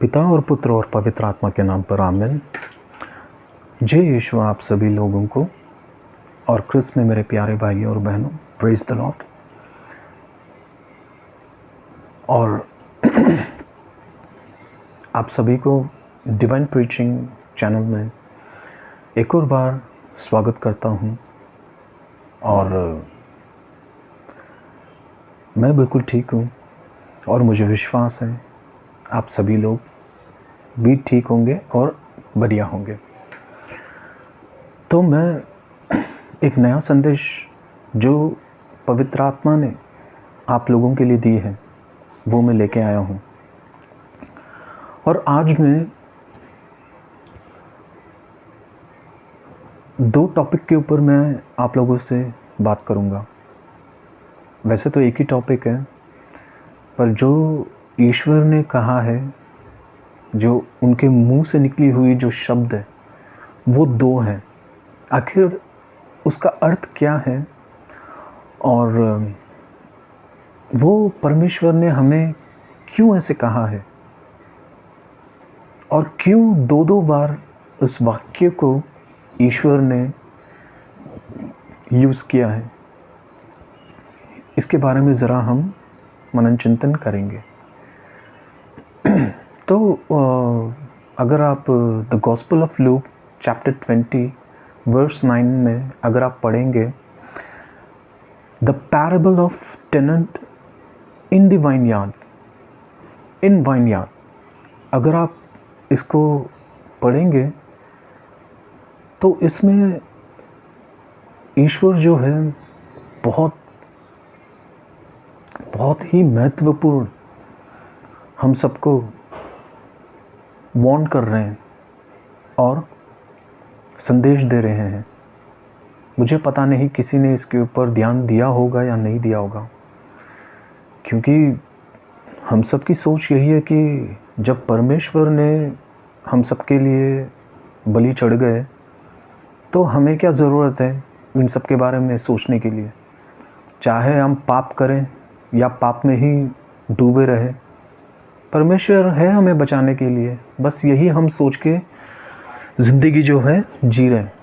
पिता और पुत्र और पवित्र आत्मा के नाम पर आमीन। जय यीशु आप सभी लोगों को और क्रिस्त में मेरे प्यारे भाई और बहनों, प्रेज द लॉर्ड। और आप सभी को डिवाइन प्रीचिंग चैनल में एक और बार स्वागत करता हूं। और मैं बिल्कुल ठीक हूं और मुझे विश्वास है आप सभी लोग भी ठीक होंगे और बढ़िया होंगे। तो मैं एक नया संदेश जो पवित्र आत्मा ने आप लोगों के लिए दी है वो मैं लेके आया हूँ। और आज मैं दो टॉपिक के ऊपर मैं आप लोगों से बात करूँगा। वैसे तो एक ही टॉपिक है, पर जो ईश्वर ने कहा है, जो उनके मुंह से निकली हुई जो शब्द है वो दो हैं। आखिर उसका अर्थ क्या है और वो परमेश्वर ने हमें क्यों ऐसे कहा है और क्यों दो दो बार उस वाक्य को ईश्वर ने यूज़ किया है, इसके बारे में ज़रा हम मनन चिंतन करेंगे। तो अगर आप the gospel of Luke chapter 20 verse 9 में अगर आप पढ़ेंगे, the parable of tenant in the vineyard, in vineyard, अगर आप इसको पढ़ेंगे तो इसमें ईश्वर जो है बहुत ही महत्वपूर्ण हम सबको वार्न कर रहे हैं और संदेश दे रहे हैं। मुझे पता नहीं किसी ने इसके ऊपर ध्यान दिया होगा या नहीं दिया होगा, क्योंकि हम सबकी सोच यही है कि जब परमेश्वर ने हम सबके लिए बलि चढ़ गए तो हमें क्या ज़रूरत है इन सब के बारे में सोचने के लिए। चाहे हम पाप करें या पाप में ही डूबे रहे, परमेश्वर है हमें बचाने के लिए। बस यही हम सोच के ज़िंदगी जो है जी रहे हैं।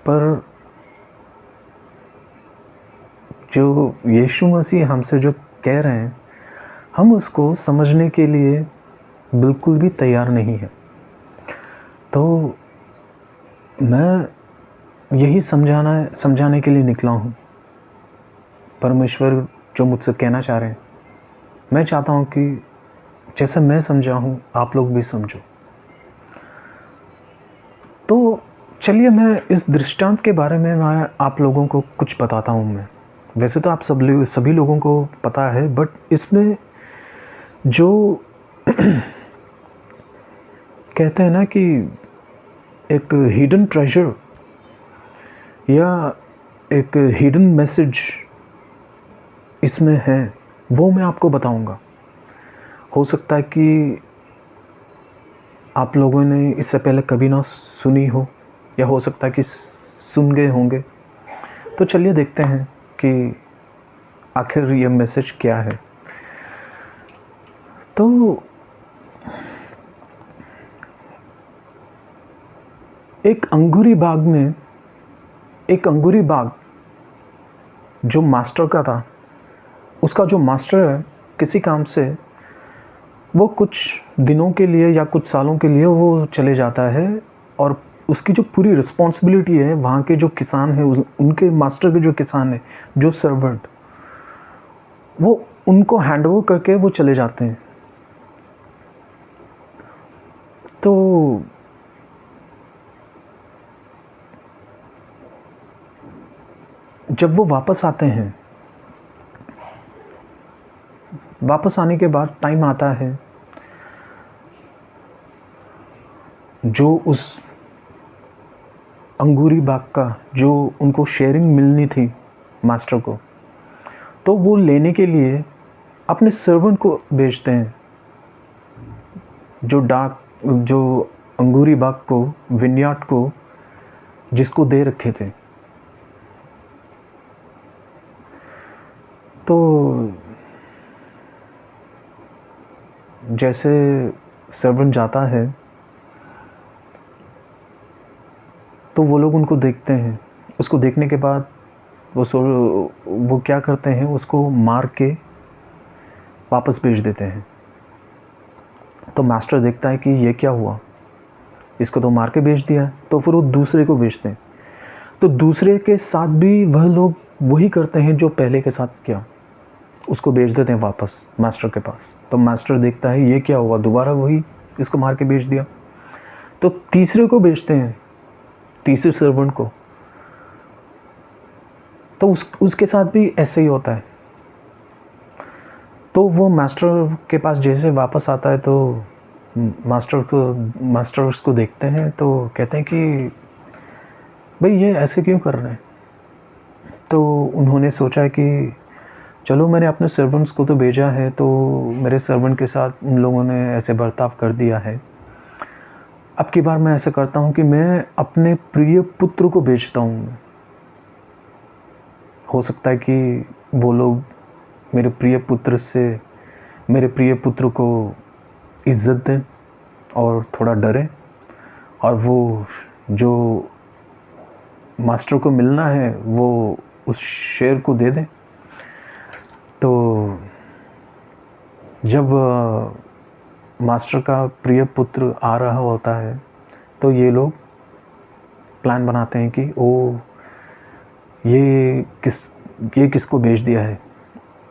पर जो यीशु मसीह हमसे जो कह रहे हैं, हम उसको समझने के लिए बिल्कुल भी तैयार नहीं है। तो मैं यही समझाने के लिए निकला हूँ। परमेश्वर जो मुझसे कहना चाह रहे हैं, मैं चाहता हूँ कि जैसे मैं समझा हूँ आप लोग भी समझो। तो चलिए मैं इस दृष्टांत के बारे में मैं आप लोगों को कुछ बताता हूँ। मैं वैसे तो आप सभी लोगों को पता है, बट इसमें जो कहते हैं ना कि एक हिडन ट्रेजर या एक हिडन मैसेज इसमें है, वो मैं आपको बताऊंगा। हो सकता है कि आप लोगों ने इससे पहले कभी ना सुनी हो, या हो सकता है कि सुन गए होंगे। तो चलिए देखते हैं कि आखिर ये मैसेज क्या है। तो एक अंगूरी बाग जो मास्टर का था, उसका जो मास्टर है किसी काम से वो कुछ दिनों के लिए या कुछ सालों के लिए वो चले जाता है, और उसकी जो पूरी रिस्पॉन्सिबिलिटी है वहाँ के जो किसान हैं, उनके मास्टर के जो किसान हैं, जो सर्वेंट, वो उनको हैंड ओवर करके वो चले जाते हैं। तो जब वो वापस आते हैं, वापस आने के बाद टाइम आता है जो उस अंगूरी बाग का जो उनको शेयरिंग मिलनी थी मास्टर को, तो वो लेने के लिए अपने सर्वेंट को भेजते हैं जो अंगूरी बाग को, विनयार्ड को जिसको दे रखे थे। तो जैसे सर्वेंट जाता है तो वो लोग उनको देखते हैं, उसको देखने के बाद वो क्या करते हैं, उसको मार के वापस भेज देते हैं। तो मास्टर देखता है कि ये क्या हुआ, इसको तो मार के भेज दिया, तो फिर वो दूसरे को भेजते हैं। तो दूसरे के साथ भी वह लोग वही करते हैं जो पहले के साथ किया, उसको भेज देते हैं वापस मास्टर के पास। तो मास्टर देखता है ये क्या हुआ, दोबारा वही इसको मार के भेज दिया। तो तीसरे को भेजते हैं, तीसरे सर्वेंट को। तो उसके साथ भी ऐसे ही होता है। तो वो मास्टर के पास जैसे वापस आता है तो मास्टर उसको देखते हैं, तो कहते हैं कि भाई ये ऐसे क्यों कर रहे हैं। तो उन्होंने सोचा कि चलो मैंने अपने सर्वेंट्स को तो भेजा है, तो मेरे सर्वेंट के साथ उन लोगों ने ऐसे बर्ताव कर दिया है, अब की बार मैं ऐसा करता हूँ कि मैं अपने प्रिय पुत्र को भेजता हूँ। हो सकता है कि वो लोग मेरे प्रिय पुत्र को इज़्ज़त दें और थोड़ा डरें, और वो जो मास्टर को मिलना है वो उस शेर को दे दें। तो जब मास्टर का प्रिय पुत्र आ रहा होता है तो ये लोग प्लान बनाते हैं कि ये किसको भेज दिया है,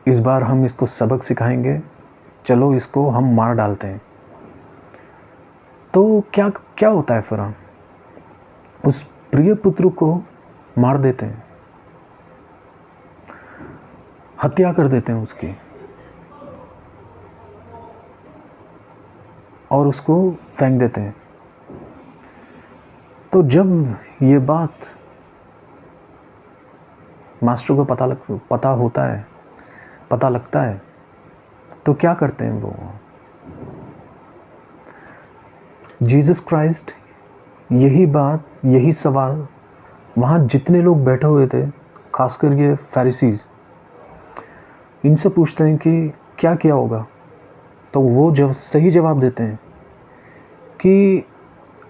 इस बार हम इसको सबक सिखाएंगे, चलो इसको हम मार डालते हैं। तो क्या होता है, फिर हम उस प्रिय पुत्र को मार देते हैं, हत्या कर देते हैं उसकी, और उसको फेंक देते हैं। तो जब ये बात मास्टर को पता लगता है तो क्या करते हैं वो, जीसस क्राइस्ट यही सवाल वहाँ जितने लोग बैठे हुए थे, खासकर ये फैरिसीज़, इनसे पूछते हैं कि क्या किया होगा। तो वो जब सही जवाब देते हैं कि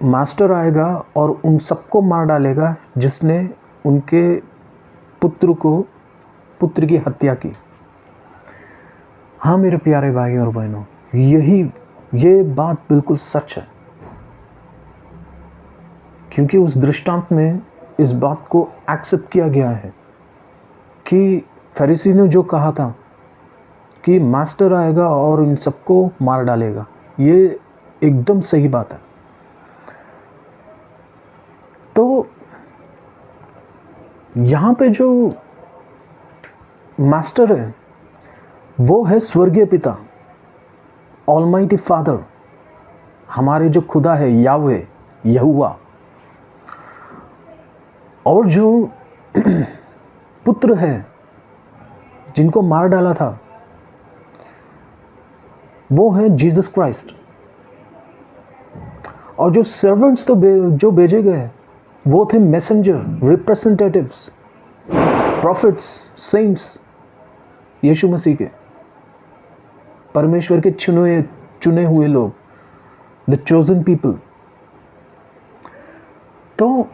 मास्टर आएगा और उन सबको मार डालेगा जिसने उनके पुत्र की हत्या की। हाँ मेरे प्यारे भाई और बहनों, ये बात बिल्कुल सच है, क्योंकि उस दृष्टांत में इस बात को एक्सेप्ट किया गया है कि फरीसी ने जो कहा था कि मास्टर आएगा और इन सबको मार डालेगा, ये एकदम सही बात है। तो यहाँ पे जो मास्टर है वो है स्वर्गीय पिता, ऑलमाइटी फादर, हमारे जो खुदा है यावे, यहुआ। और जो पुत्र है जिनको मार डाला था वो है जीसस क्राइस्ट। और जो सर्वेंट्स जो भेजे गए वो थे मैसेंजर, रिप्रेजेंटेटिव्स, प्रॉफिट्स, सेंट्स, यीशु मसीह के, परमेश्वर के चुने हुए लोग, द चोजन पीपल। तो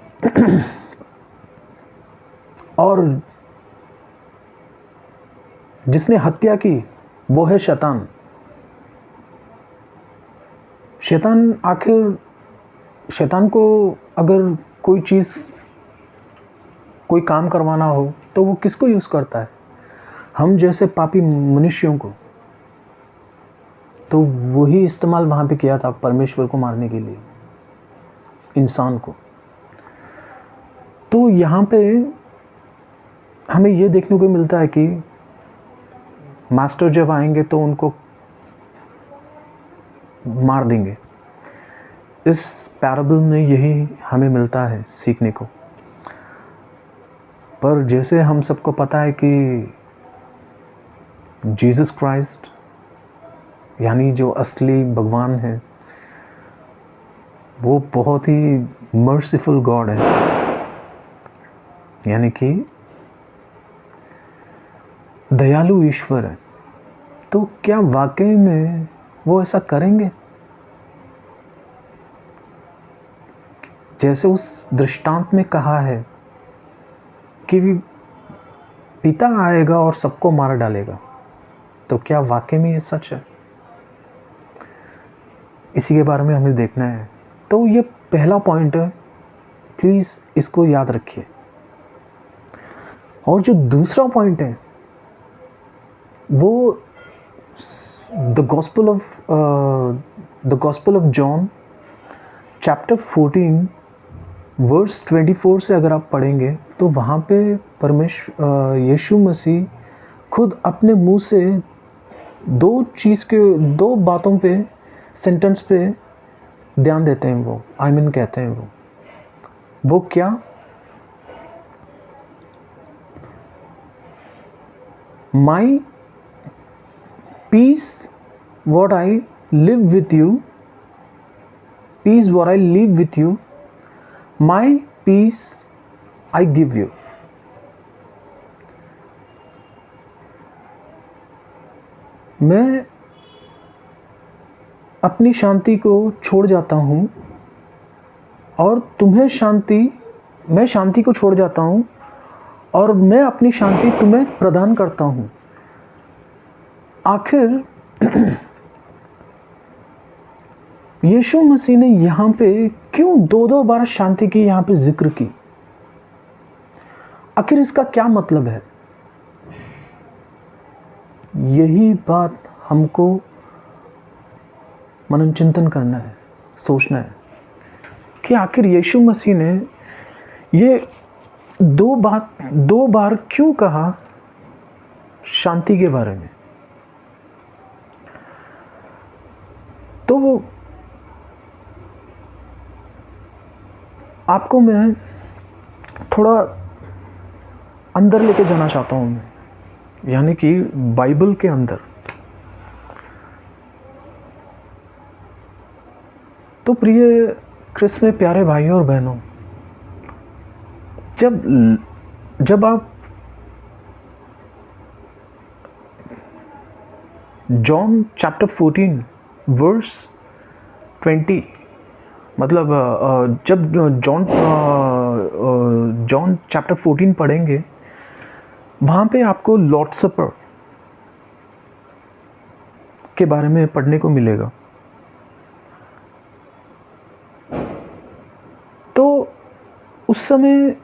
और जिसने हत्या की वो है शैतान। शैतान को अगर कोई काम करवाना हो तो वो किसको यूज करता है, हम जैसे पापी मनुष्यों को। तो वही इस्तेमाल वहां पे किया था परमेश्वर को मारने के लिए, इंसान को। तो यहाँ पे हमें ये देखने को मिलता है कि मास्टर जब आएंगे तो उनको मार देंगे। इस पैराबल में यही हमें मिलता है सीखने को। पर जैसे हम सबको पता है कि जीसस क्राइस्ट यानी जो असली भगवान है वो बहुत ही मर्सीफुल गॉड है, यानी कि दयालु ईश्वर है। तो क्या वाकई में वो ऐसा करेंगे? जैसे उस दृष्टांत में कहा है कि पिता आएगा और सबको मार डालेगा, तो क्या वाकई में ये सच है? इसी के बारे में हमें देखना है। तो ये पहला पॉइंट है, प्लीज़ इसको याद रखिए। और जो दूसरा पॉइंट है वो the gospel of John chapter 14 verse 24 से अगर आप पढ़ेंगे तो वहाँ पे यीशु मसीह खुद अपने मुंह से दो बातों पे, सेंटेंस पे ध्यान देते हैं। वो आमीन कहते हैं। वो क्या? माई piece what I live with you, peace what I live with you, my peace I give you. मैं अपनी शांति को छोड़ जाता हूँ और मैं शांति को छोड़ जाता हूँ और मैं अपनी शांति तुम्हें प्रदान करता हूँ। आखिर यीशु मसीह ने यहाँ पे क्यों दो बार शांति की यहाँ पे जिक्र की? आखिर इसका क्या मतलब है? यही बात हमको मनन चिंतन करना है, सोचना है कि आखिर यीशु मसीह ने ये दो बार क्यों कहा शांति के बारे में। तो आपको मैं थोड़ा अंदर लेके जाना चाहता हूँ, मैं यानी कि बाइबल के अंदर। तो प्रिय क्रिस्त में प्यारे भाइयों और बहनों, जब आप जॉन चैप्टर 14 वर्स 20, मतलब जब जॉन चैप्टर 14 पढ़ेंगे, वहाँ पे आपको लॉर्ड सपर के बारे में पढ़ने को मिलेगा। तो उस समय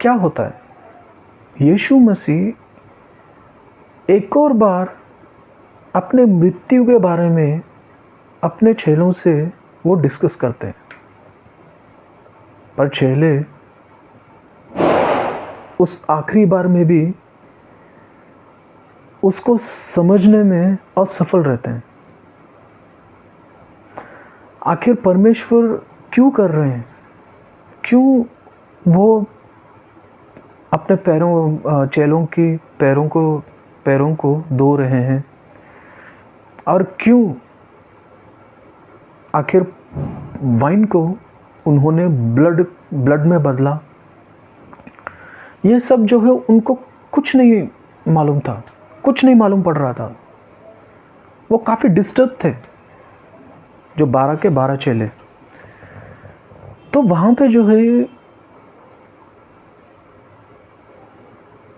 क्या होता है, यीशु मसीह एक और बार अपने मृत्यु के बारे में अपने चेलों से वो डिस्कस करते हैं। पर चेले उस आखिरी बार में भी उसको समझने में असफल रहते हैं। आखिर परमेश्वर क्यों कर रहे हैं? क्यों वो अपने चेलों की पैरों को धो रहे हैं? और क्यों आखिर वाइन को उन्होंने ब्लड में बदला? ये सब जो है उनको कुछ नहीं मालूम था, कुछ नहीं मालूम पड़ रहा था। वो काफ़ी डिस्टर्ब थे, जो 12 के 12 चेले। तो वहाँ पे जो है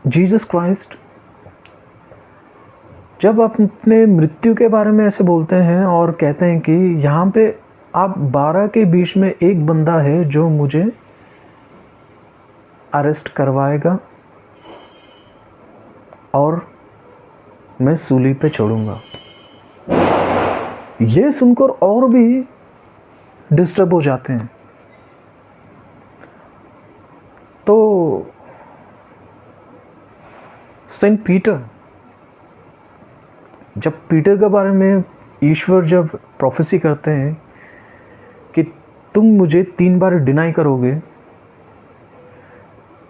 जीसस क्राइस्ट जब अपने मृत्यु के बारे में ऐसे बोलते हैं और कहते हैं कि यहाँ पे आप 12 के बीच में एक बंदा है जो मुझे अरेस्ट करवाएगा और मैं सूली पे छोड़ूंगा। ये सुनकर और भी डिस्टर्ब हो जाते हैं। तो सेंट पीटर, जब पीटर के बारे में ईश्वर जब प्रोफेसी करते हैं कि तुम मुझे 3 बार डिनाई करोगे,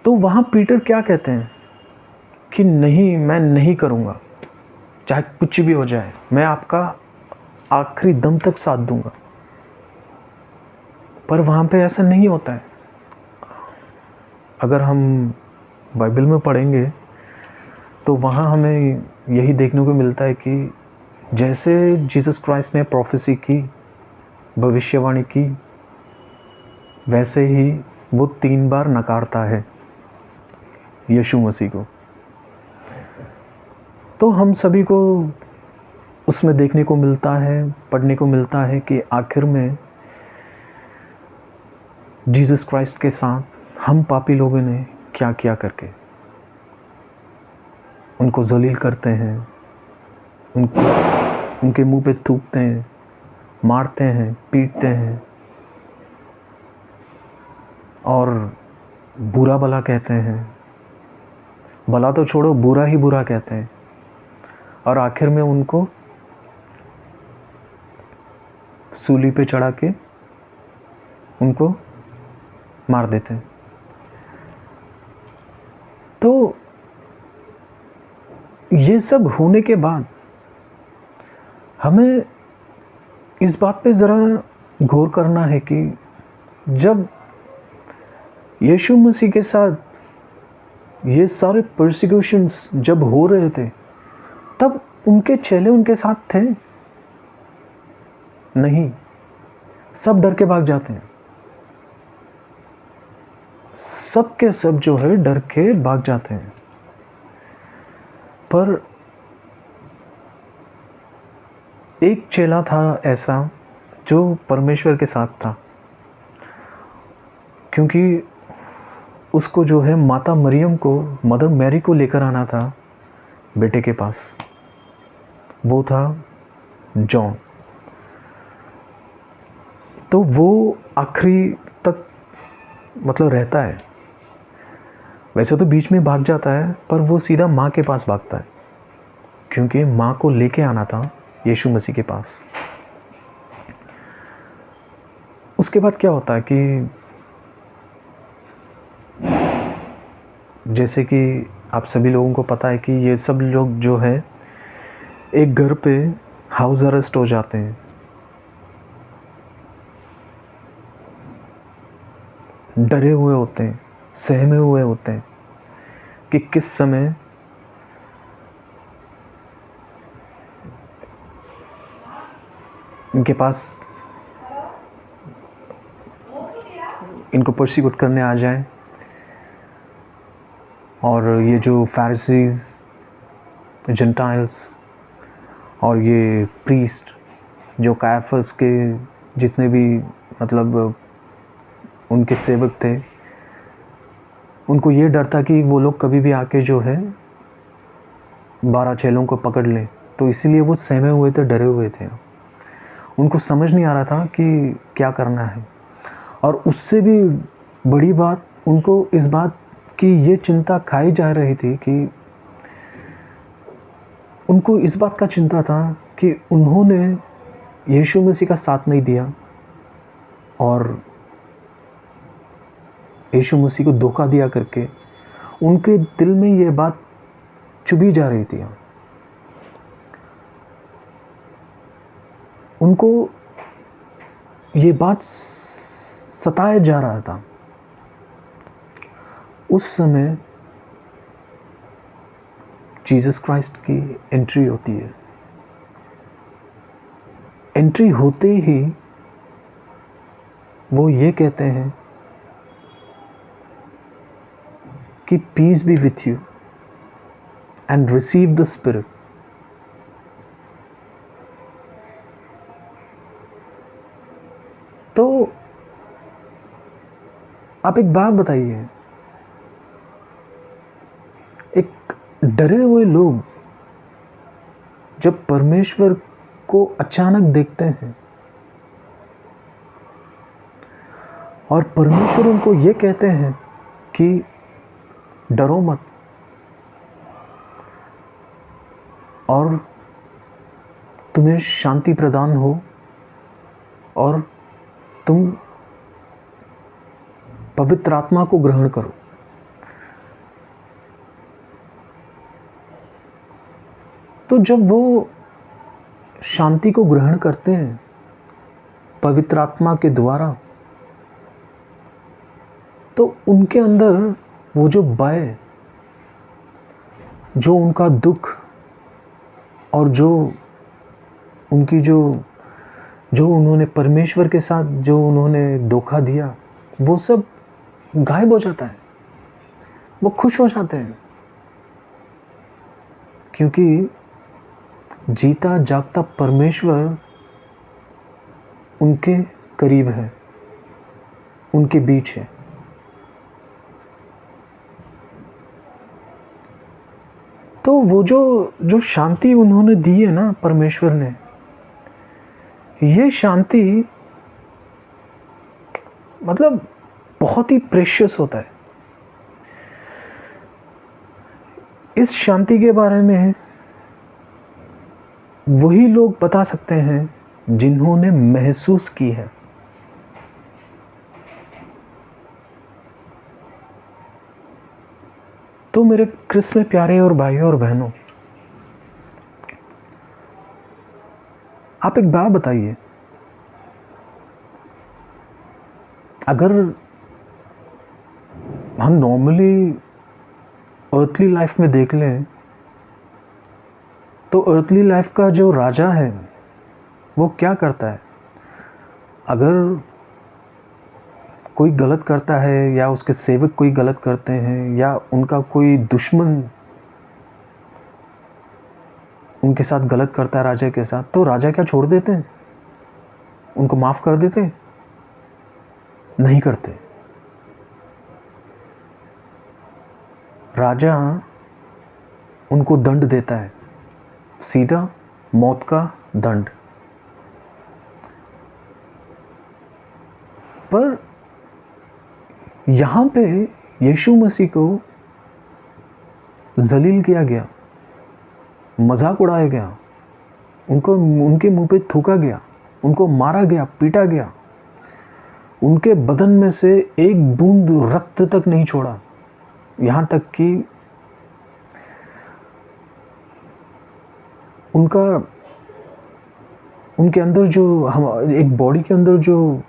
तो वहाँ पीटर क्या कहते हैं कि नहीं, मैं नहीं करूँगा, चाहे कुछ भी हो जाए, मैं आपका आखिरी दम तक साथ दूंगा। पर वहाँ पे ऐसा नहीं होता है। अगर हम बाइबल में पढ़ेंगे तो वहाँ हमें यही देखने को मिलता है कि जैसे जीसस क्राइस्ट ने प्रोफेसी की, भविष्यवाणी की, वैसे ही वो 3 बार नकारता है यीशु मसीह को। तो हम सभी को उसमें देखने को मिलता है, पढ़ने को मिलता है कि आखिर में जीसस क्राइस्ट के साथ हम पापी लोगों ने क्या किया करके उनको जलील करते हैं, उनके मुंह पे थूकते हैं, मारते हैं, पीटते हैं और बुरा भला कहते हैं। भला तो छोड़ो, बुरा ही बुरा कहते हैं और आखिर में उनको सूली पे चढ़ा के उनको मार देते हैं। तो ये सब होने के बाद हमें इस बात पे ज़रा गौर करना है कि जब यीशु मसीह के साथ ये सारे परसिक्यूशंस जब हो रहे थे, तब उनके चेले उनके साथ थे? नहीं, सब डर के भाग जाते हैं। सब के सब जो है डर के भाग जाते हैं। पर एक चेला था ऐसा जो परमेश्वर के साथ था, क्योंकि उसको जो है माता मरियम को, मदर मैरी को लेकर आना था बेटे के पास। वो था जॉन। तो वो आखिरी तक मतलब रहता है। वैसे तो बीच में भाग जाता है, पर वो सीधा माँ के पास भागता है, क्योंकि माँ को लेके आना था यीशु मसीह के पास। उसके बाद क्या होता है कि जैसे कि आप सभी लोगों को पता है कि ये सब लोग जो है एक घर पे हाउस अरेस्ट हो जाते हैं। डरे हुए होते हैं, सहमे हुए होते हैं कि किस समय इनके पास इनको परसिक्यूट करने आ जाए। और ये जो फैरिसीज, जेंटाइल्स और ये प्रीस्ट जो कायाफस के जितने भी मतलब उनके सेवक थे, उनको ये डर था कि वो लोग कभी भी आके जो है 12 चेलों को पकड़ लें। तो इसीलिए वो सहमे हुए थे, डरे हुए थे। उनको समझ नहीं आ रहा था कि क्या करना है। और उससे भी बड़ी बात, उनको इस बात की ये चिंता खाई जा रही थी कि उनको इस बात का चिंता था कि उन्होंने यीशु मसीह का साथ नहीं दिया और यीशु मसीह को धोखा दिया करके उनके दिल में ये बात चुभी जा रही थी। उनको ये बात सताया जा रहा था। उस समय जीसस क्राइस्ट की एंट्री होती है। एंट्री होते ही वो ये कहते हैं कि peace be with you and receive the spirit. तो आप एक बात बताइए, एक डरे हुए लोग जब परमेश्वर को अचानक देखते हैं और परमेश्वर उनको ये कहते हैं कि डरो मत और तुम्हें शांति प्रदान हो और तुम पवित्र आत्मा को ग्रहण करो। तो जब वो शांति को ग्रहण करते हैं पवित्र आत्मा के द्वारा, तो उनके अंदर वो जो भय, जो उनका दुख और जो उनकी जो जो उन्होंने परमेश्वर के साथ जो उन्होंने धोखा दिया, वो सब गायब हो जाता है, वो खुश हो जाते हैं, क्योंकि जीता जागता परमेश्वर उनके करीब है, उनके बीच है। तो वो जो शांति उन्होंने दी है ना परमेश्वर ने, ये शांति मतलब बहुत ही प्रेशियस होता है। इस शांति के बारे में वही लोग बता सकते हैं जिन्होंने महसूस की है। तो मेरे क्रिस्त में प्यारे और भाइयों और बहनों, आप एक बात बताइए, अगर हम नॉर्मली अर्थली लाइफ में देख लें तो अर्थली लाइफ का जो राजा है वो क्या करता है? अगर कोई गलत करता है या उसके सेवक कोई गलत करते हैं या उनका कोई दुश्मन उनके साथ गलत करता है राजा के साथ, तो राजा क्या छोड़ देते हैं? उनको माफ़ कर देते हैं? नहीं करते। राजा उनको दंड देता है, सीधा मौत का दंड। पर यहाँ पे यीशु मसीह को जलील किया गया, मजाक उड़ाया गया, उनको उनके मुंह पे थूका गया, उनको मारा गया, पीटा गया, उनके बदन में से एक बूंद रक्त तक नहीं छोड़ा, यहाँ तक कि उनके अंदर जो हम एक बॉडी के अंदर जो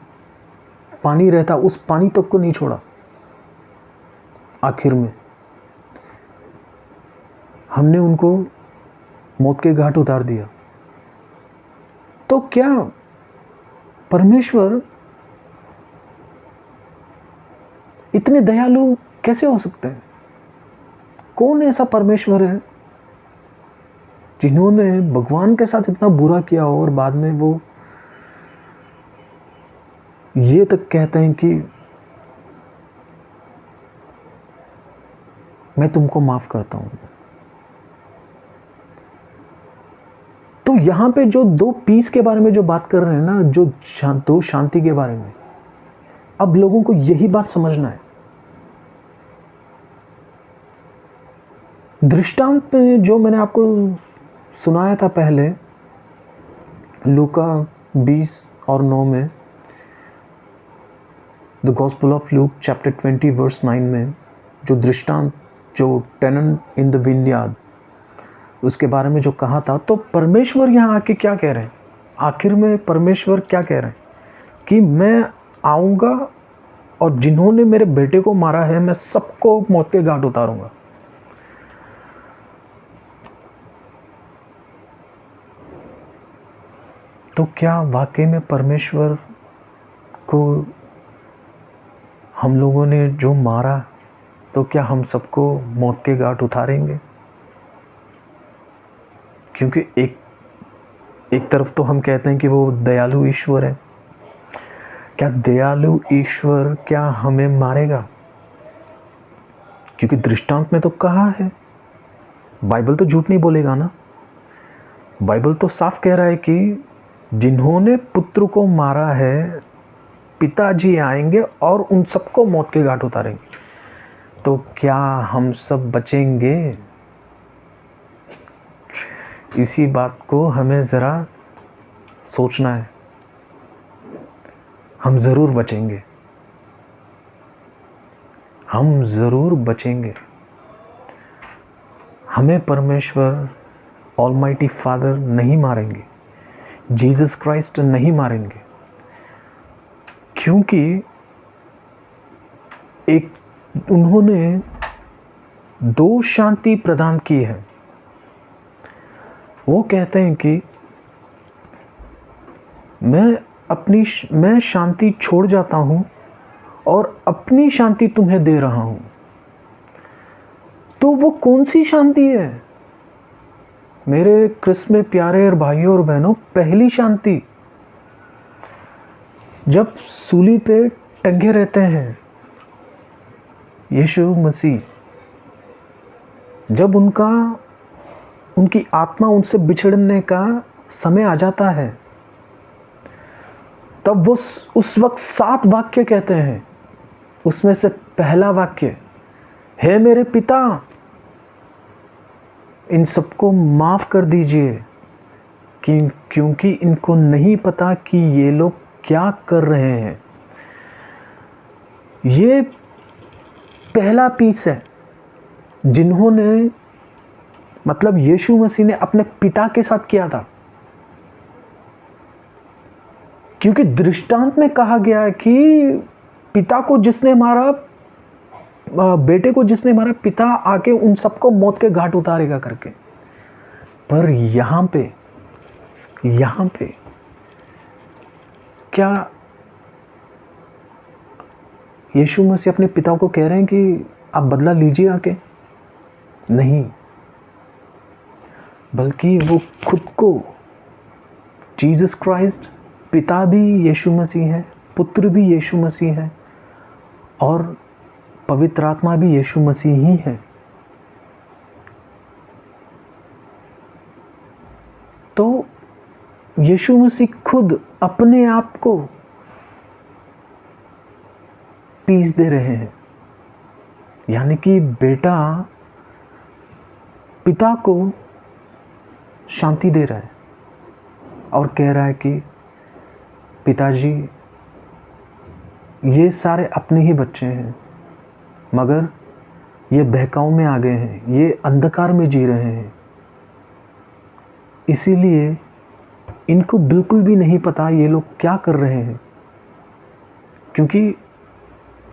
पानी रहता, उस पानी तक को नहीं छोड़ा। आखिर में हमने उनको मौत के घाट उतार दिया। तो क्या परमेश्वर इतने दयालु कैसे हो सकते हैं? कौन ऐसा परमेश्वर है जिन्होंने भगवान के साथ इतना बुरा किया हो और बाद में वो ये तक कहते हैं कि मैं तुमको माफ करता हूं। तो यहां पे जो दो पीस के बारे में जो बात कर रहे हैं ना, जो दो शांति के बारे में, अब लोगों को यही बात समझना है। दृष्टांत में जो मैंने आपको सुनाया था पहले, लूका 20 और 9 में, the gospel of Luke chapter 20 verse 9 में जो दृष्टांत, जो टेनेंट इन द विनयार्ड, उसके बारे में जो कहा था, तो परमेश्वर यहाँ आके क्या कह रहे हैं? आखिर में परमेश्वर क्या कह रहे हैं कि मैं आऊँगा और जिन्होंने मेरे बेटे को मारा है मैं सबको मौत के घाट उतारूंगा। तो क्या वाकई में परमेश्वर को हम लोगों ने जो मारा, तो क्या हम सबको मौत के घाट उतारेंगे? क्योंकि एक तरफ तो हम कहते हैं कि वो दयालु ईश्वर है। क्या दयालु ईश्वर क्या हमें मारेगा? क्योंकि दृष्टांत में तो कहा है, बाइबल तो झूठ नहीं बोलेगा ना। बाइबल तो साफ कह रहा है कि जिन्होंने पुत्र को मारा है, पिताजी आएंगे और उन सबको मौत के घाट उतारेंगे। तो क्या हम सब बचेंगे? इसी बात को हमें ज़रा सोचना है। हम ज़रूर बचेंगे, हम ज़रूर बचेंगे। हमें परमेश्वर ऑलमाइटी फादर नहीं मारेंगे, जीसस क्राइस्ट नहीं मारेंगे, क्योंकि एक उन्होंने दो शांति प्रदान की है। वो कहते हैं कि मैं शांति छोड़ जाता हूँ और अपनी शांति तुम्हें दे रहा हूँ। तो वो कौन सी शांति है मेरे क्रिस्त में प्यारे और भाइयों और बहनों? पहली शांति, जब सूली पे टंगे रहते हैं यीशु मसीह, जब उनकी आत्मा उनसे बिछड़ने का समय आ जाता है, तब वो उस वक्त 7 वाक्य कहते हैं। उसमें से पहला वाक्य, हे मेरे पिता, इन सबको माफ कर दीजिए क्योंकि इनको नहीं पता कि ये लोग क्या कर रहे हैं। ये पहला पीस है जिन्होंने, मतलब यीशु मसीह ने अपने पिता के साथ किया था। क्योंकि दृष्टांत में कहा गया है कि पिता को जिसने मारा, बेटे को जिसने मारा, पिता आके उन सबको मौत के घाट उतारेगा करके। पर यहां पे क्या यीशु मसीह अपने पिता को कह रहे हैं कि आप बदला लीजिए आके? नहीं, बल्कि वो खुद को, जीसस क्राइस्ट, पिता भी यीशु मसीह है, पुत्र भी यीशु मसीह है और पवित्र आत्मा भी यीशु मसीह ही है। तो यीशु मसीह खुद अपने आप को पीस दे रहे हैं। यानी कि बेटा पिता को शांति दे रहा है और कह रहा है कि पिताजी, ये सारे अपने ही बच्चे हैं, मगर ये बहकाव में आ गए हैं, ये अंधकार में जी रहे हैं, इसीलिए इनको बिल्कुल भी नहीं पता ये लोग क्या कर रहे हैं। क्योंकि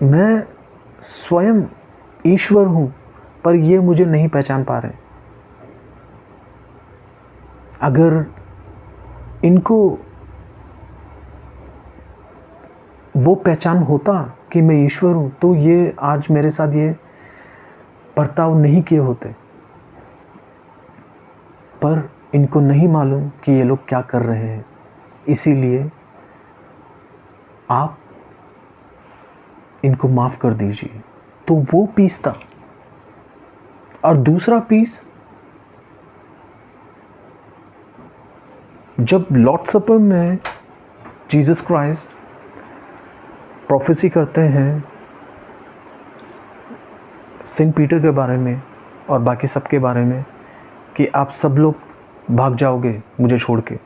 मैं स्वयं ईश्वर हूँ, पर ये मुझे नहीं पहचान पा रहे। अगर इनको वो पहचान होता कि मैं ईश्वर हूँ, तो ये आज मेरे साथ ये बर्ताव नहीं किए होते। पर इनको नहीं मालूम कि ये लोग क्या कर रहे हैं, इसीलिए आप इनको माफ कर दीजिए। तो वो पीस था। और दूसरा पीस, जब लॉर्ड सपर में जीसस क्राइस्ट प्रोफेसी करते हैं सेंट पीटर के बारे में और बाकी सब के बारे में कि आप सब लोग भाग जाओगे मुझे छोड़ के,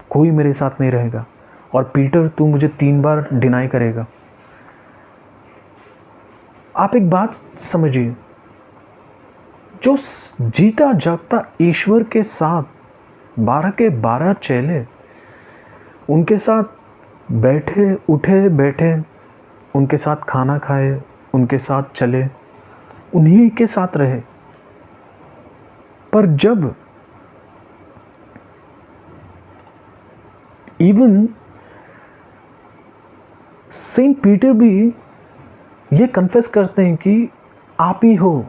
कोई मेरे साथ नहीं रहेगा, और पीटर तू मुझे 3 बार डिनाई करेगा। आप एक बात समझिए, जो जीता जागता ईश्वर के साथ 12 के 12 चेले उनके साथ बैठे, उठे बैठे, उनके साथ खाना खाए, उनके साथ चले, उन्हीं के साथ रहे। पर जब इवन सेंट पीटर भी ये कन्फेस करते हैं कि आप ही हो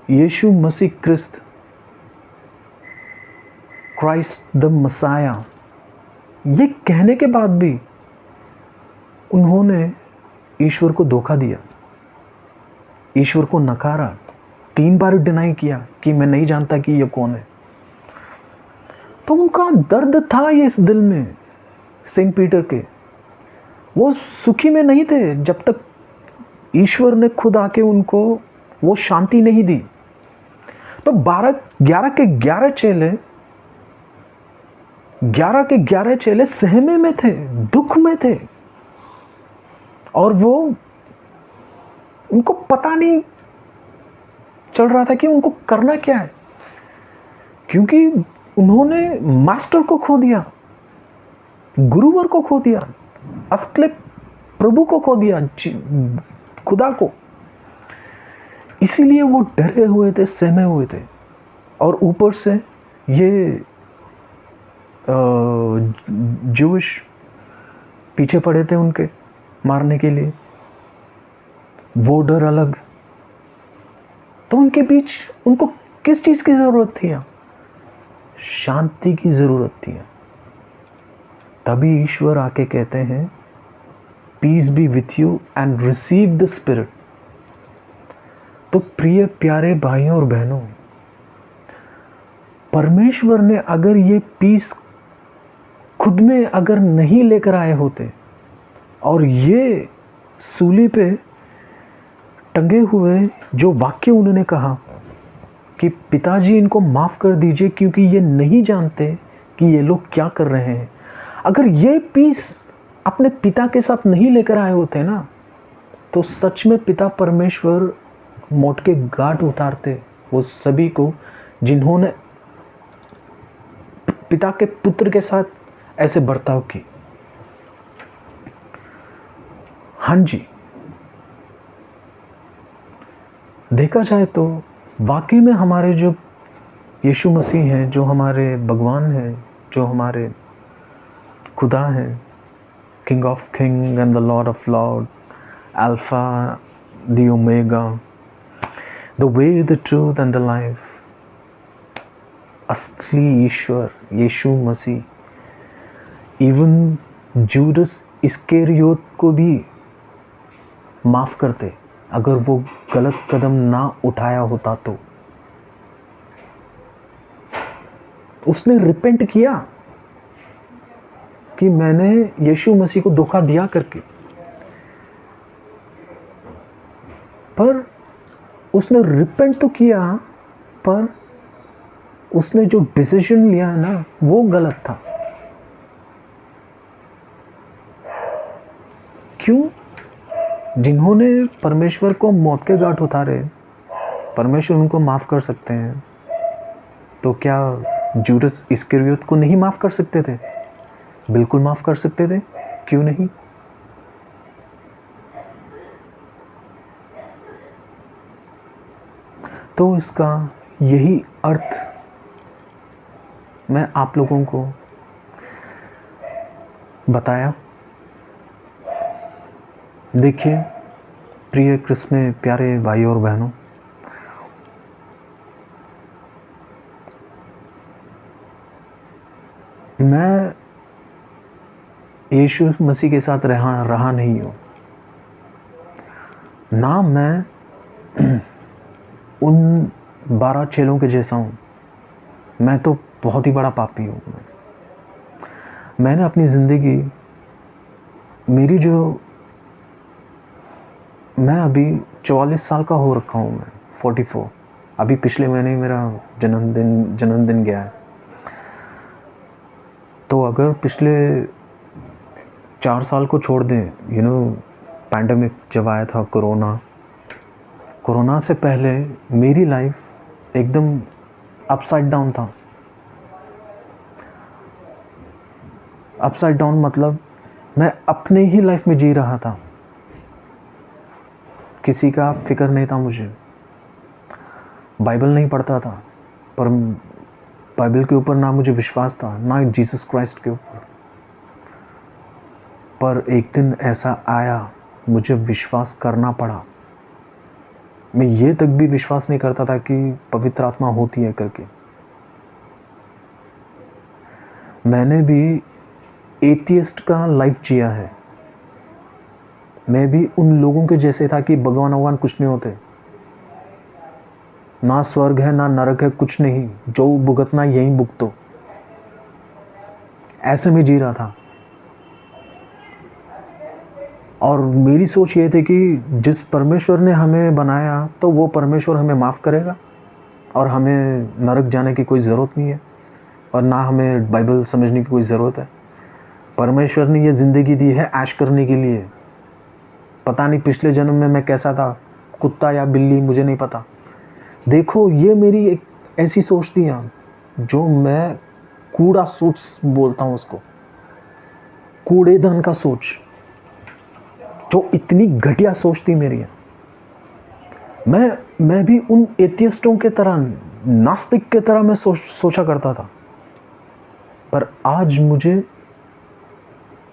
यीशु मसीह क्रिस्त, क्राइस्ट द मसाया, ये कहने के बाद भी उन्होंने ईश्वर को धोखा दिया, ईश्वर को नकारा, 3 बार डिनाई किया कि मैं नहीं जानता कि ये कौन है। तो उनका दर्द था ये इस दिल में, सेंट पीटर के। वो सुखी में नहीं थे जब तक ईश्वर ने खुद आके उनको वो शांति नहीं दी। तो 11 के 11 चेले 11 के 11 चेले सहमे में थे, दुख में थे, और वो उनको पता नहीं चल रहा था कि उनको करना क्या है, क्योंकि उन्होंने मास्टर को खो दिया, गुरुवर को खो दिया, असली प्रभु को खो दिया, खुदा को। इसीलिए वो डरे हुए थे, सहमे हुए थे। और ऊपर से ये जूश पीछे पड़े थे उनके मारने के लिए, वो डर अलग। तो उनके बीच उनको किस चीज़ की ज़रूरत थी? शांति की ज़रूरत थी। तभी ईश्वर आके कहते हैं peace be with you and receive the spirit. तो प्रिय प्यारे भाइयों और बहनों, परमेश्वर ने अगर ये पीस खुद में अगर नहीं लेकर आए होते और ये सूली पे टंगे हुए जो वाक्य उन्होंने कहा कि पिताजी इनको माफ़ कर दीजिए क्योंकि ये नहीं जानते कि ये लोग क्या कर रहे हैं, अगर ये पीस अपने पिता के साथ नहीं लेकर आए होते ना, तो सच में पिता परमेश्वर मौत के घाट उतारते वो सभी को जिन्होंने पिता के पुत्र के साथ ऐसे बर्ताव की। हाँ जी, देखा जाए तो वाकई में हमारे जो यीशु मसीह हैं, जो हमारे भगवान हैं, जो हमारे खुदा हैं, king of king and the Lord of Lord, alpha the omega, the way the truth and the life, असली ईश्वर यीशु मसीह इवन जूडस इस्करियोत को भी माफ़ करते अगर वो गलत कदम ना उठाया होता तो। उसने रिपेंट किया कि मैंने यीशु मसीह को धोखा दिया करके, पर उसने रिपेंट तो किया, पर उसने जो डिसीजन लिया है ना वो गलत था। क्यों? जिन्होंने परमेश्वर को मौत के घाट उतारे, परमेश्वर उनको माफ़ कर सकते हैं, तो क्या जूडस इस्करियोत को नहीं माफ़ कर सकते थे? बिल्कुल माफ़ कर सकते थे, क्यों नहीं? तो इसका यही अर्थ मैं आप लोगों को बताया। देखिए प्रिय क्रिस्त में प्यारे भाइयों और बहनों, मैं यीशु मसीह के साथ रहा नहीं हूँ ना, मैं उन 12 चेलों के जैसा हूँ। मैं तो बहुत ही बड़ा पापी हूँ। मैंने अपनी ज़िंदगी मेरी जो मैं अभी 44 साल का हो रखा हूँ, मैं 44। अभी पिछले महीने मेरा जन्मदिन गया है। तो अगर पिछले 4 साल को छोड़ दें, पैंडेमिक जब आया था, कोरोना से पहले मेरी लाइफ एकदम अपसाइड डाउन था। अपसाइड डाउन मतलब मैं अपने ही लाइफ में जी रहा था, किसी का फिक्र नहीं था मुझे। बाइबल नहीं पढ़ता था, पर बाइबल के ऊपर ना मुझे विश्वास था, ना जीसस क्राइस्ट के ऊपर। पर एक दिन ऐसा आया, मुझे विश्वास करना पड़ा। मैं ये तक भी विश्वास नहीं करता था कि पवित्र आत्मा होती है करके। मैंने भी एथियस्ट का लाइफ जिया है। मैं भी उन लोगों के जैसे था कि भगवान कुछ नहीं होते, ना स्वर्ग है ना नरक है, कुछ नहीं, जो भुगतना यहीं भुगतो। ऐसे में जी रहा था। और मेरी सोच ये थी कि जिस परमेश्वर ने हमें बनाया तो वो परमेश्वर हमें माफ़ करेगा और हमें नरक जाने की कोई ज़रूरत नहीं है, और ना हमें बाइबल समझने की कोई ज़रूरत है। परमेश्वर ने ये ज़िंदगी दी है ऐश करने के लिए। पता नहीं पिछले जन्म में मैं कैसा था, कुत्ता या बिल्ली, मुझे नहीं पता। देखो, ये मेरी एक ऐसी सोच थी जो मैं कूड़ा सोच बोलता हूँ उसको, कूड़ेदान का सोच, जो इतनी घटिया सोच थी मेरी। मैं भी उन एथियस्टों के तरह, नास्तिक के तरह मैं सोचा करता था। पर आज मुझे,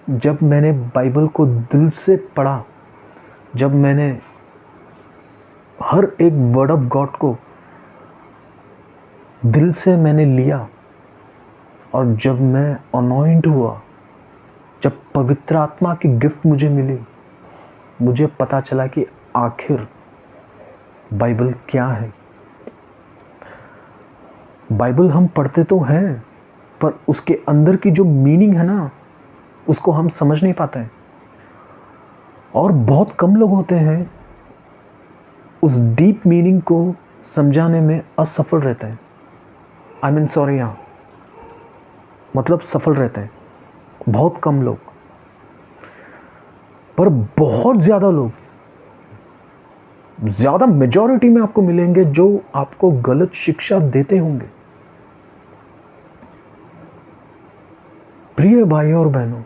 जब मैंने बाइबल को दिल से पढ़ा, जब मैंने हर एक वर्ड ऑफ गॉड को दिल से मैंने लिया, और जब मैं अनॉइंट हुआ, जब पवित्र आत्मा की गिफ्ट मुझे मिली, मुझे पता चला कि आखिर बाइबल क्या है। बाइबल हम पढ़ते तो हैं, पर उसके अंदर की जो मीनिंग है ना, उसको हम समझ नहीं पाते हैं। और बहुत कम लोग होते हैं उस डीप मीनिंग को समझाने में असफल रहते हैं। आई मीन सॉरी, यहाँ मतलब सफल रहते हैं बहुत कम लोग, पर बहुत ज़्यादा लोग, ज़्यादा मेजॉरिटी में आपको मिलेंगे जो आपको गलत शिक्षा देते होंगे। प्रिय भाइयों और बहनों,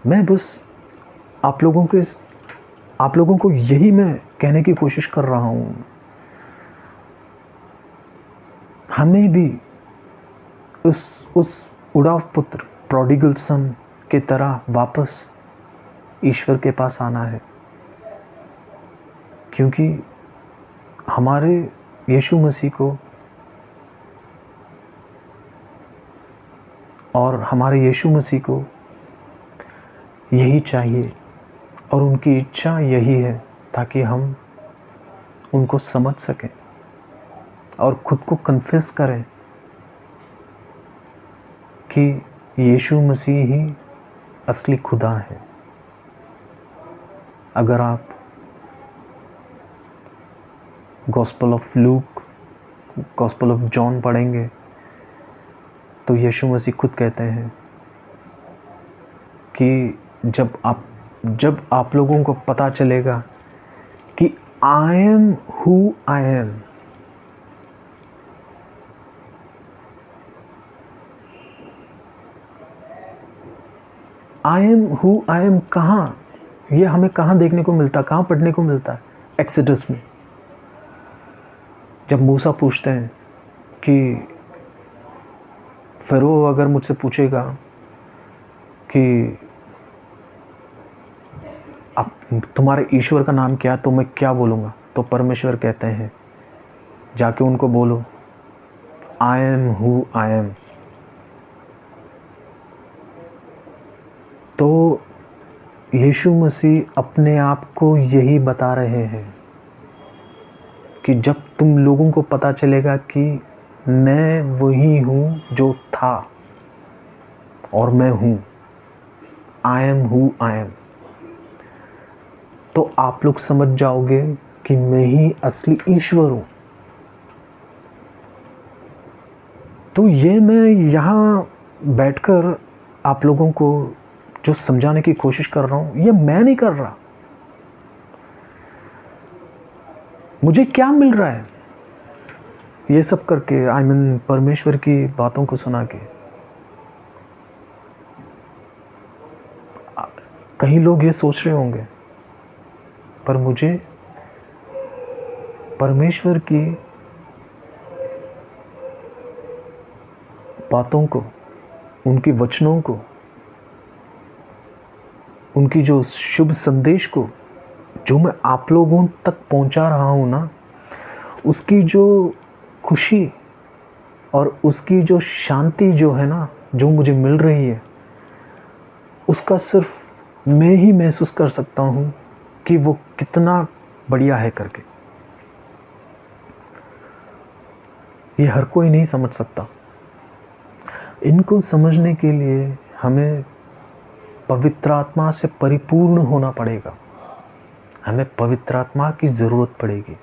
मैं बस आप लोगों को यही मैं कहने की कोशिश कर रहा हूं, हमें भी उस उड़ाव पुत्र प्रोडिगल सन के तरह वापस ईश्वर के पास आना है, क्योंकि हमारे यीशु मसीह को और हमारे यीशु मसीह को यही चाहिए, और उनकी इच्छा यही है ताकि हम उनको समझ सकें और खुद को कन्फेस करें कि यीशु मसीह ही असली खुदा है। अगर आप gospel of look, gospel of John पढ़ेंगे तो यीशु मसीह खुद कहते हैं कि जब आप लोगों को पता चलेगा कि I am who I am, I am who I am कहाँ, ये हमें कहाँ देखने को मिलता, कहाँ पढ़ने को मिलता है? एक्सोडस में, जब मूसा पूछते हैं कि फ़िरौन अगर मुझसे पूछेगा कि अब तुम्हारे ईश्वर का नाम क्या है तो मैं क्या बोलूँगा, तो परमेश्वर कहते हैं जाके उनको बोलो I am who I am. तो यीशु मसीह अपने आप को यही बता रहे हैं कि जब तुम लोगों को पता चलेगा कि मैं वही हूँ जो था और मैं हूँ, I am who I am, तो आप लोग समझ जाओगे कि मैं ही असली ईश्वर हूँ। तो ये मैं यहाँ बैठकर आप लोगों को जो समझाने की कोशिश कर रहा हूँ, ये मैं नहीं कर रहा। मुझे क्या मिल रहा है ये सब करके? आई मीन परमेश्वर की बातों को सुना के। कहीं लोग ये सोच रहे होंगे, पर मुझे परमेश्वर की बातों को, उनके वचनों को, उनकी जो शुभ संदेश को जो मैं आप लोगों तक पहुंचा रहा हूं ना, उसकी जो खुशी और उसकी जो शांति जो है ना, जो मुझे मिल रही है, उसका सिर्फ मैं ही महसूस कर सकता हूं कि वो कितना बढ़िया है करके। ये हर कोई नहीं समझ सकता। इनको समझने के लिए हमें पवित्र आत्मा से परिपूर्ण होना पड़ेगा। हमें पवित्र आत्मा की ज़रूरत पड़ेगी,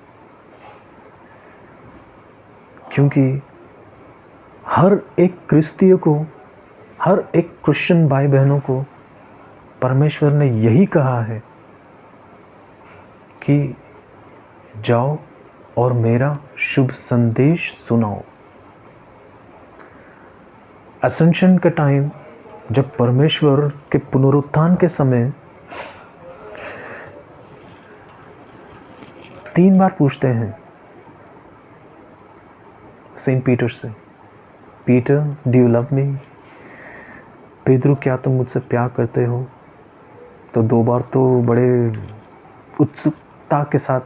क्योंकि हर एक क्रिस्तीय को, हर एक क्रिश्चियन भाई बहनों को परमेश्वर ने यही कहा है कि जाओ और मेरा शुभ संदेश सुनाओ। असेंशन का टाइम, जब परमेश्वर के पुनरुत्थान के समय 3 बार पूछते हैं सेंट पीटर से Peter do you love me, पेदरू क्या तुम मुझसे प्यार करते हो। तो 2 बार तो बड़े उत्सुकता के साथ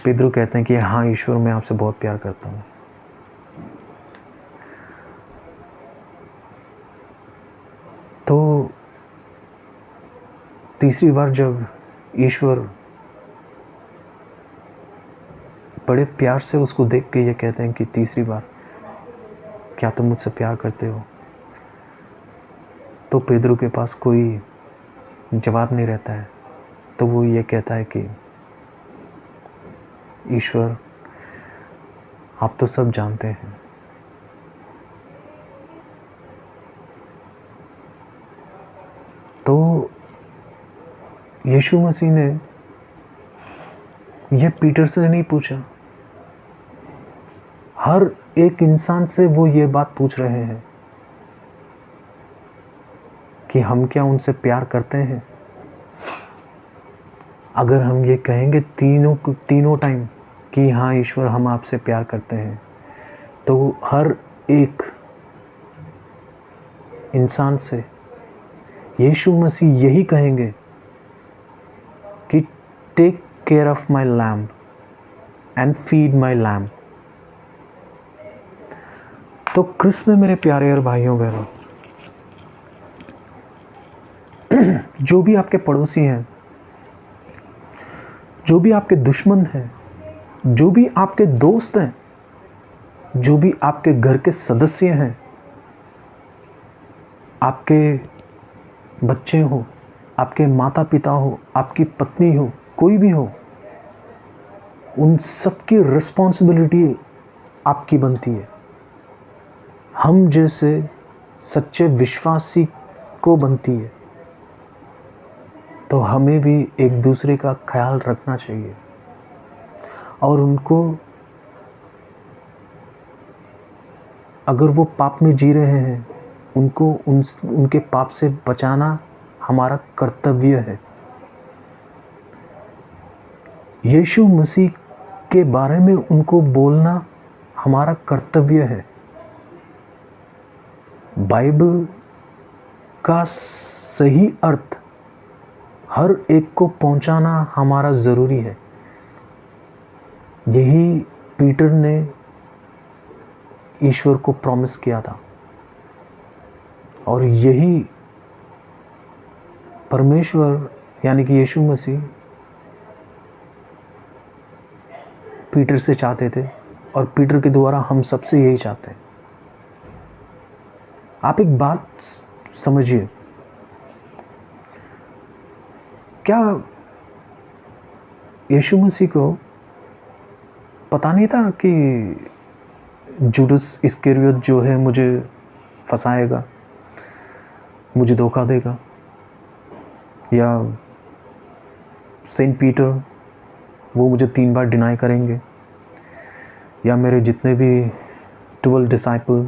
पेदरू कहते हैं कि हाँ ईश्वर, मैं आपसे बहुत प्यार करता हूँ। तो तीसरी बार जब ईश्वर बड़े प्यार से उसको देख के ये कहते हैं कि तीसरी बार, क्या तुम मुझसे प्यार करते हो, तो पेदरू के पास कोई जवाब नहीं रहता है। तो वो ये कहता है कि ईश्वर, आप तो सब जानते हैं। तो यीशु मसीह ने यह पीटर से नहीं पूछा, हर एक इंसान से वो ये बात पूछ रहे हैं कि हम क्या उनसे प्यार करते हैं। अगर हम ये कहेंगे तीनों टाइम कि हाँ ईश्वर, हम आपसे प्यार करते हैं, तो हर एक इंसान से यीशु मसीह यही कहेंगे कि take care of my lamb and feed my lamb. तो क्रिस्त में मेरे प्यारे और भाइयों बहनों, जो भी आपके पड़ोसी हैं, जो भी आपके दुश्मन हैं, जो भी आपके दोस्त हैं, जो भी आपके घर के सदस्य हैं, आपके बच्चे हो, आपके माता पिता हो, आपकी पत्नी हो, कोई भी हो, उन सबकी रिस्पॉन्सिबिलिटी आपकी बनती है। हम जैसे सच्चे विश्वासी को बनती है। तो हमें भी एक दूसरे का ख्याल रखना चाहिए और उनको, अगर वो पाप में जी रहे हैं, उनको उनके पाप से बचाना हमारा कर्तव्य है। यीशु मसीह के बारे में उनको बोलना हमारा कर्तव्य है। बाइबल का सही अर्थ हर एक को पहुंचाना हमारा ज़रूरी है। यही पीटर ने ईश्वर को प्रॉमिस किया था और यही परमेश्वर यानी कि यीशु मसीह पीटर से चाहते थे और पीटर के द्वारा हम सबसे यही चाहते हैं। आप एक बात समझिए, क्या यीशु मसीह को पता नहीं था कि जूडस इस्करियोत जो है मुझे फंसाएगा, मुझे धोखा देगा, या सेंट पीटर वो मुझे 3 बार डिनाई करेंगे, या मेरे जितने भी 12 डिसाइपल,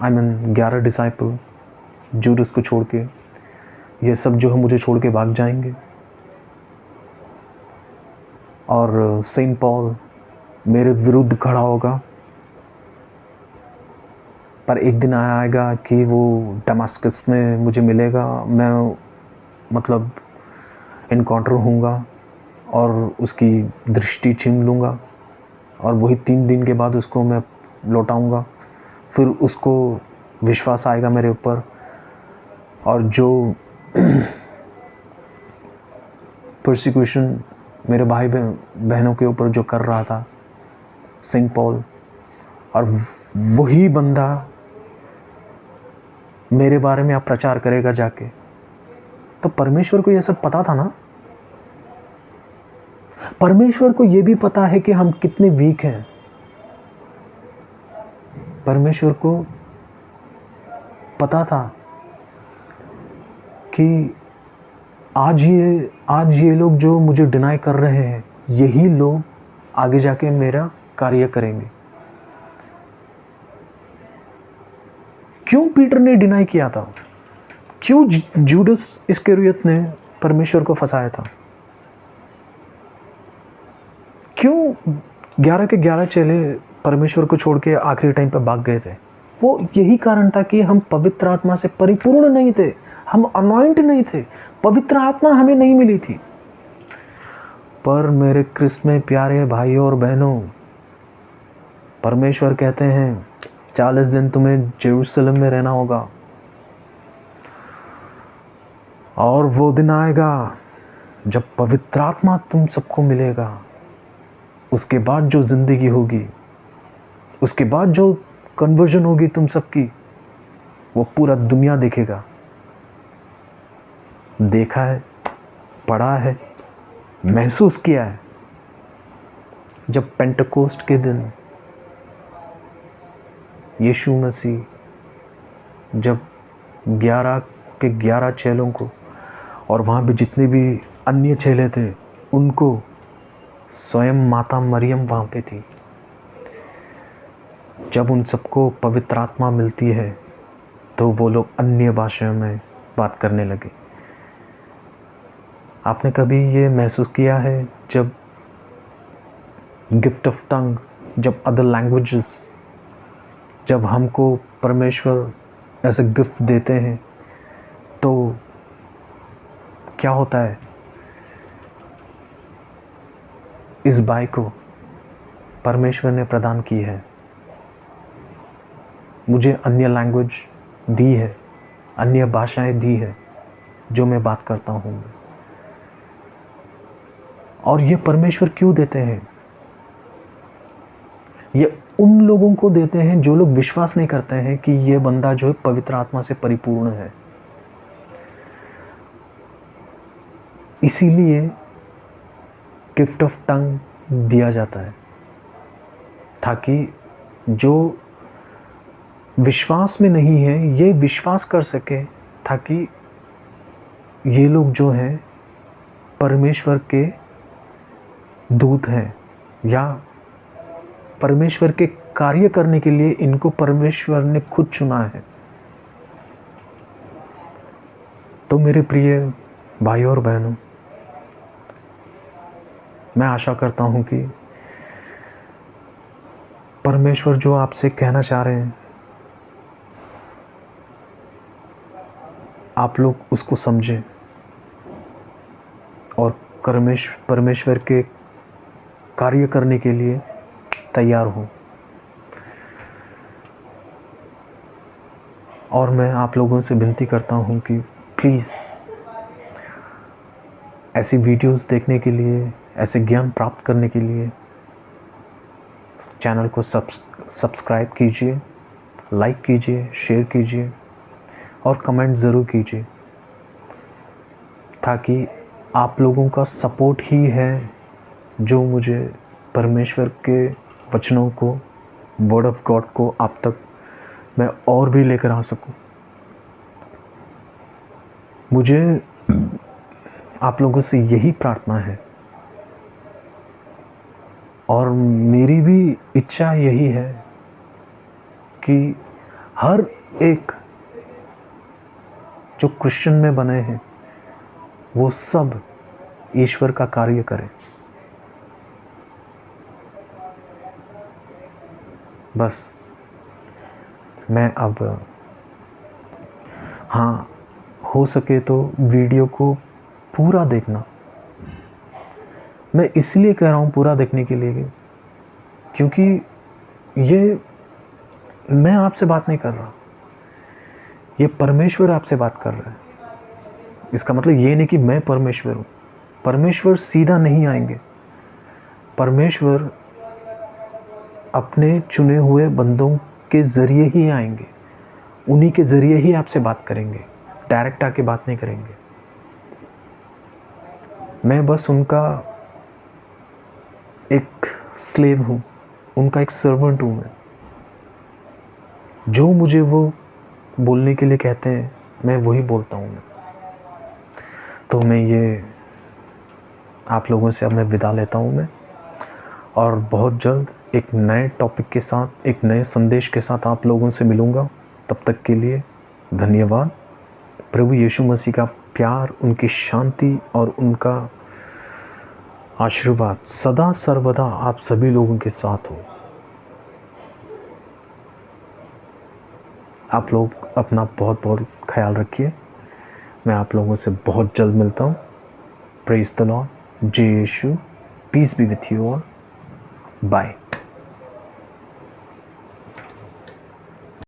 11 डिसाइपल जूडस को छोड़ के, ये सब जो है मुझे छोड़ के भाग जाएंगे और सेंट पॉल मेरे विरुद्ध खड़ा होगा। पर एक दिन आएगा कि वो दमास्कस में मुझे मिलेगा, मैं मतलब इनकाउंटर होऊंगा और उसकी दृष्टि छीन लूँगा और वही 3 दिन के बाद उसको मैं लौटाऊंगा। फिर उसको विश्वास आएगा मेरे ऊपर, और जो परसिक्यूशन मेरे भाई बहनों के ऊपर जो कर रहा था सेंट पॉल, और वही बंदा मेरे बारे में आप प्रचार करेगा जाके। तो परमेश्वर को यह सब पता था ना। परमेश्वर को यह भी पता है कि हम कितने वीक हैं। परमेश्वर को पता था कि आज ये लोग जो मुझे डिनाई कर रहे हैं, यही लोग आगे जाके मेरा कार्य करेंगे। क्यों पीटर ने डिनाई किया था? क्यों जूडस इस्करियोत ने परमेश्वर को फंसाया था? क्यों 11 के 11 चेले परमेश्वर को छोड़ के आखिरी टाइम पे भाग गए थे। वो यही कारण था कि हम पवित्र आत्मा से परिपूर्ण नहीं थे, हम अनॉइंट नहीं थे, पवित्र आत्मा हमें नहीं मिली थी। पर मेरे क्रिस्त में प्यारे भाइयों और बहनों, परमेश्वर कहते हैं 40 दिन तुम्हें जेरूसलम में रहना होगा, और वो दिन आएगा जब पवित्र आत्मा तुम सबको मिलेगा। उसके बाद जो जिंदगी होगी, उसके बाद जो कन्वर्जन होगी तुम सबकी, वो पूरा दुनिया देखेगा। देखा है, पढ़ा है, महसूस किया है। जब पेंटेकोस्ट के दिन यीशु मसीह जब 11 के 11 चेलों को और वहाँ पे जितने भी अन्य चेले थे उनको, स्वयं माता मरियम वहाँ पे थी, जब उन सबको पवित्र आत्मा मिलती है तो वो लोग अन्य भाषाओं में बात करने लगे। आपने कभी ये महसूस किया है जब गिफ्ट ऑफ टंग, जब अदर लैंग्वेजेस, जब हमको परमेश्वर ऐसे गिफ्ट देते हैं तो क्या होता है? इस बाई को परमेश्वर ने प्रदान की है, मुझे अन्य लैंग्वेज दी है, अन्य भाषाएं दी है जो मैं बात करता हूँ। और ये परमेश्वर क्यों देते हैं? ये उन लोगों को देते हैं जो लोग विश्वास नहीं करते हैं कि ये बंदा जो है पवित्र आत्मा से परिपूर्ण है। इसीलिए गिफ्ट ऑफ टंग दिया जाता है, ताकि जो विश्वास में नहीं है ये विश्वास कर सके, ताकि ये लोग जो हैं परमेश्वर के दूत हैं, या परमेश्वर के कार्य करने के लिए इनको परमेश्वर ने खुद चुना है। तो मेरे प्रिय भाइयों और बहनों, मैं आशा करता हूं कि परमेश्वर जो आपसे कहना चाह रहे हैं आप लोग उसको समझें और परमेश्वर के कार्य करने के लिए तैयार हो। और मैं आप लोगों से विनती करता हूं कि प्लीज़ ऐसी वीडियोस देखने के लिए, ऐसे ज्ञान प्राप्त करने के लिए चैनल को सब्सक्राइब कीजिए, लाइक कीजिए, शेयर कीजिए और कमेंट ज़रूर कीजिए, ताकि आप लोगों का सपोर्ट ही है जो मुझे परमेश्वर के वचनों को, वर्ड ऑफ गॉड को आप तक मैं और भी लेकर आ सकूं। मुझे आप लोगों से यही प्रार्थना है और मेरी भी इच्छा यही है कि हर एक जो क्रिश्चियन में बने हैं वो सब ईश्वर का कार्य करें। बस मैं अब, हाँ, हो सके तो वीडियो को पूरा देखना। मैं इसलिए कह रहा हूँ पूरा देखने के लिए क्योंकि ये मैं आपसे बात नहीं कर रहा, ये परमेश्वर आपसे बात कर रहा है। इसका मतलब ये नहीं कि मैं परमेश्वर हूँ। परमेश्वर सीधा नहीं आएंगे, परमेश्वर अपने चुने हुए बंदों के ज़रिए ही आएंगे, उन्हीं के ज़रिए ही आपसे बात करेंगे, डायरेक्ट आके बात नहीं करेंगे। मैं बस उनका एक स्लेव हूँ, उनका एक सर्वेंट हूँ मैं। जो मुझे वो बोलने के लिए कहते हैं मैं वही बोलता हूँ मैं। तो मैं ये आप लोगों से अब मैं विदा लेता हूँ मैं, और बहुत जल्द एक नए टॉपिक के साथ, एक नए संदेश के साथ आप लोगों से मिलूँगा। तब तक के लिए धन्यवाद। प्रभु यीशु मसीह का प्यार, उनकी शांति और उनका आशीर्वाद सदा सर्वदा आप सभी लोगों के साथ हो। आप लोग अपना बहुत बहुत ख्याल रखिए। मैं आप लोगों से बहुत जल्द मिलता हूँ। प्रेज द लॉर्ड, जय Yeshu, peace be with you all, bye.